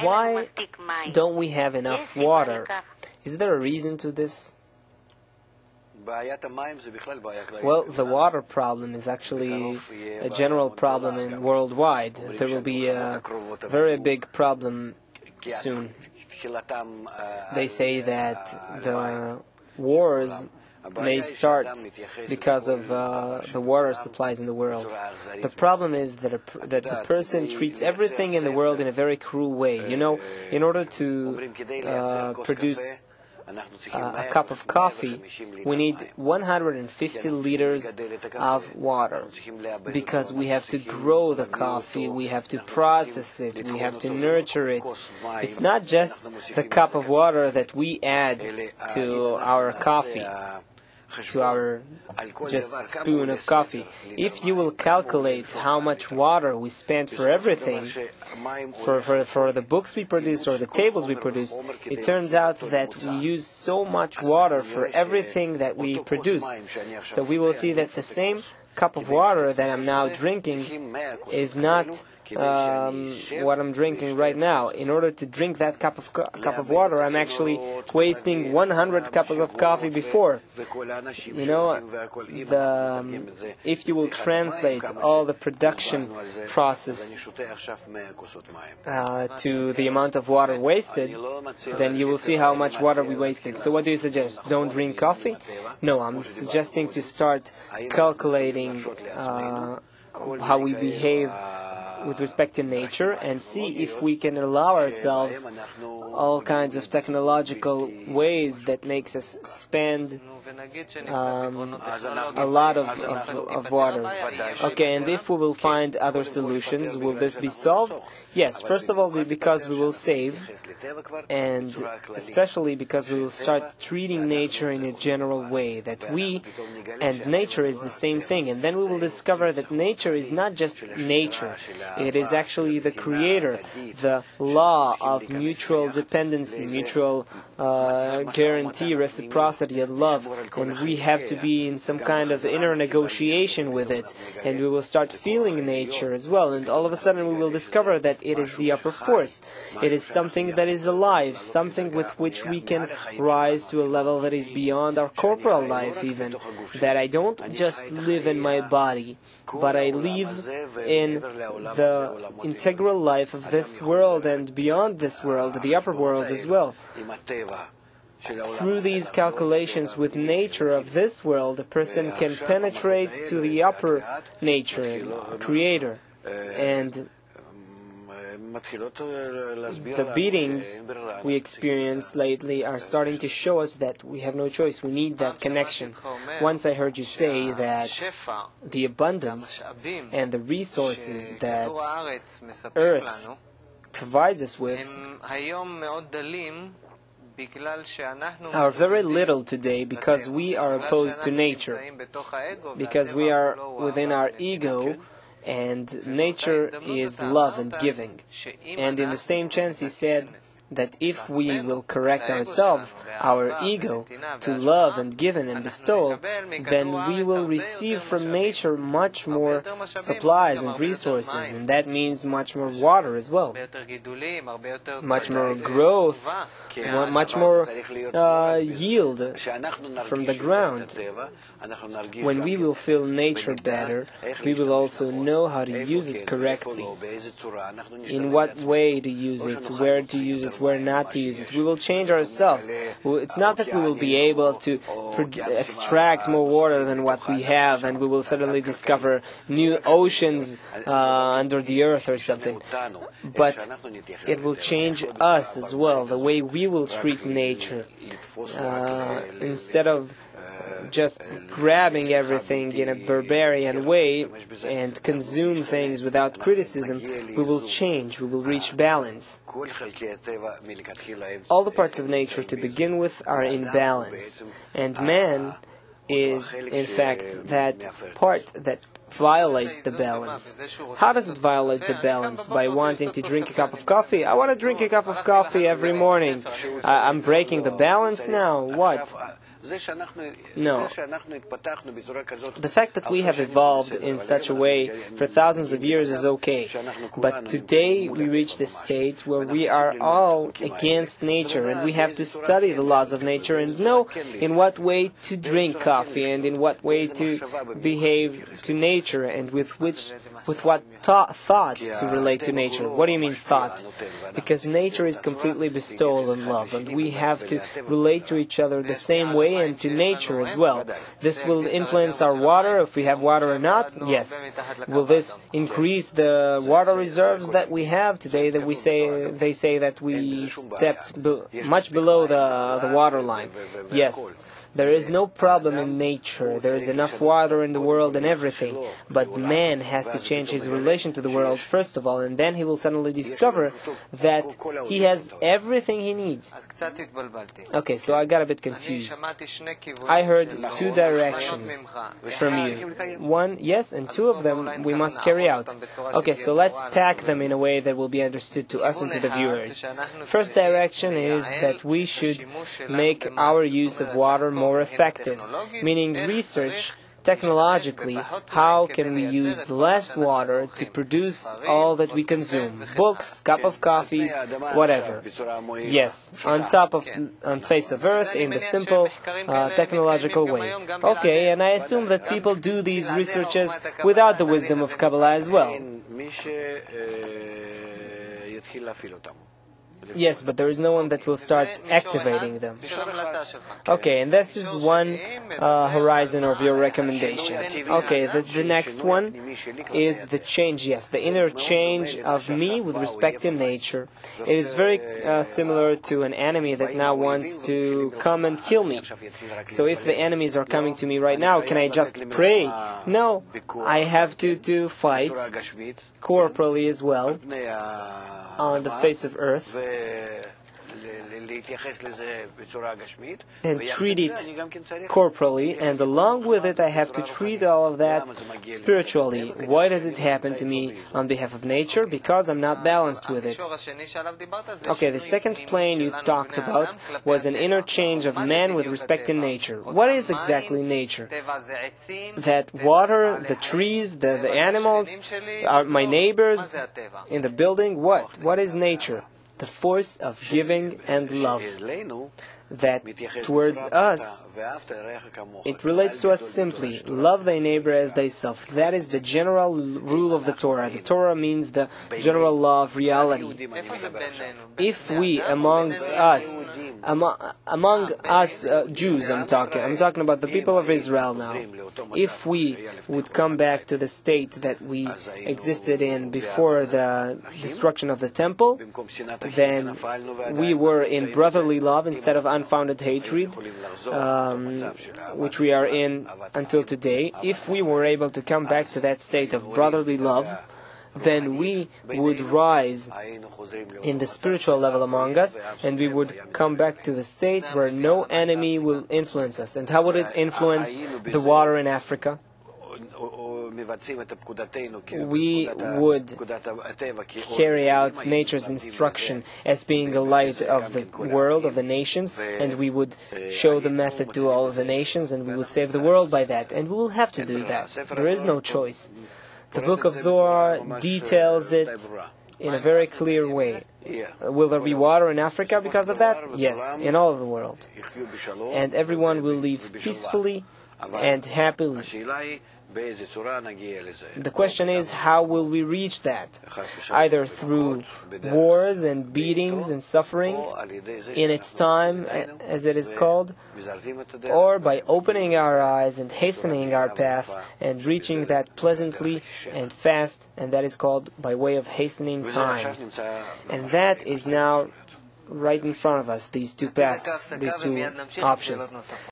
Why don't we have enough water? Is there a reason to this? Well, the water problem is actually a general problem worldwide. There will be a very big problem soon. They say that the wars may start because of the water supplies in the world. The problem is that the person treats everything in the world in a very cruel way. You know, in order to produce a cup of coffee, we need 150 liters of water, because we have to grow the coffee, we have to process it, we have to nurture it. It's not just the cup of water that we add to our coffee, to our just spoon of coffee. If you will calculate how much water we spent for everything, for the books we produce or the tables we produce, it turns out that we use so much water for everything that we produce. So we will see that the same cup of water that I'm now drinking is not what I'm drinking right now. In order to drink that cup of water, I'm actually wasting 100 cups of coffee before. You know, if you will translate all the production process to the amount of water wasted, then you will see how much water we wasted. So what do you suggest? Don't drink coffee? No, I'm suggesting to start calculating how we behave with respect to nature, and see if we can allow ourselves all kinds of technological ways that makes us spend a lot of water. Okay, and if we will find other solutions, will this be solved? Yes, first of all, because we will save, and especially because we will start treating nature in a general way, that we and nature is the same thing, and then we will discover that nature is not just nature, it is actually the creator, the law of mutual dependency, mutual guarantee, reciprocity, and love, and we have to be in some kind of inner negotiation with it, and we will start feeling nature as well, and all of a sudden we will discover that it is the upper force. It is something that is alive, something with which we can rise to a level that is beyond our corporal life even, that I don't just live in my body, but I live in the integral life of this world and beyond this world, the upper world as well. Through these calculations with nature of this world, a person can penetrate to the upper nature, creator, and the beatings we experienced lately are starting to show us that we have no choice. We need that connection. Once I heard you say that the abundance and the resources that Earth provides us with are very little today because we are opposed to nature, because we are within our ego, and nature is love and giving. And in the same chance he said that if we will correct ourselves, our ego, to love and give and bestow, then we will receive from nature much more supplies and resources, and that means much more water as well, much more growth, much more yield from the ground. When we will feel nature better, we will also know how to use it correctly, in what way to use it, where to use it, where not to use it. We will change ourselves. It's not that we will be able to extract more water than what we have, and we will suddenly discover new oceans under the earth or something. But it will change us as well, the way we will treat nature. Instead of just grabbing everything in a barbarian way and consume things without criticism, we will change, we will reach balance. All the parts of nature to begin with are in balance, and man is in fact that part that violates the balance. How does it violate the balance? By wanting to drink a cup of coffee? I want to drink a cup of coffee every morning. I'm breaking the balance now? What? No. The fact that we have evolved in such a way for thousands of years is okay. But today we reach the state where we are all against nature, and we have to study the laws of nature and know in what way to drink coffee and in what way to behave to nature and with what thought to relate to nature. What do you mean thought? Because nature is completely bestowal and love, and we have to relate to each other the same way and to nature as well. This will influence our water, if we have water or not. Yes. Will this increase the water reserves that we have today? That they say that we stepped much below the water line. Yes. There is no problem in nature. There is enough water in the world and everything. But man has to change his relation to the world first of all, and then he will suddenly discover that he has everything he needs. Okay, so I got a bit confused. I heard two directions from you. One, yes, and two of them we must carry out. Okay, so let's pack them in a way that will be understood to us and to the viewers. First direction is that we should make our use of water more effective, meaning research technologically how can we use less water to produce all that we consume, books, cup of coffees, whatever. Yes, on face of earth in the simple technological way. Okay, and I assume that people do these researches without the wisdom of Kabbalah as well. Yes, but there is no one that will start activating them. Okay, and this is one horizon of your recommendation. Okay, the next one is the change, yes, the inner change of me with respect to nature. It is very similar to an enemy that now wants to come and kill me. So if the enemies are coming to me right now, can I just pray? No, I have to fight corporally as well on the face of earth and treat it corporally, and along with it I have to treat all of that spiritually. Why does it happen to me on behalf of nature? Because I'm not balanced with it. Okay, the second plane you talked about was an interchange of man with respect to nature. What is exactly nature? That water, the trees, the animals, are my neighbors in the building. What is nature? The force of giving and love. That towards us, it relates to us simply. Love thy neighbor as thyself. That is the general rule of the Torah. The Torah means the general law of reality. If we among us Jews, I'm talking about the people of Israel now, if we would come back to the state that we existed in before the destruction of the temple, then we were in brotherly love instead of unfounded hatred, which we are in until today. If we were able to come back to that state of brotherly love, then we would rise in the spiritual level among us, and we would come back to the state where no enemy will influence us. And how would it influence the water in Africa? We would carry out nature's instruction as being the light of the world, of the nations, and we would show the method to all of the nations, and we would save the world by that. And we will have to do that. There is no choice. The book of Zohar details it in a very clear way. Will there be water in Africa because of that? Yes, in all of the world. And everyone will live peacefully and happily. The question is, how will we reach that? Either through wars and beatings and suffering in its time, as it is called, or by opening our eyes and hastening our path and reaching that pleasantly and fast, and that is called by way of hastening times. And that is now right in front of us, these two paths, these two options.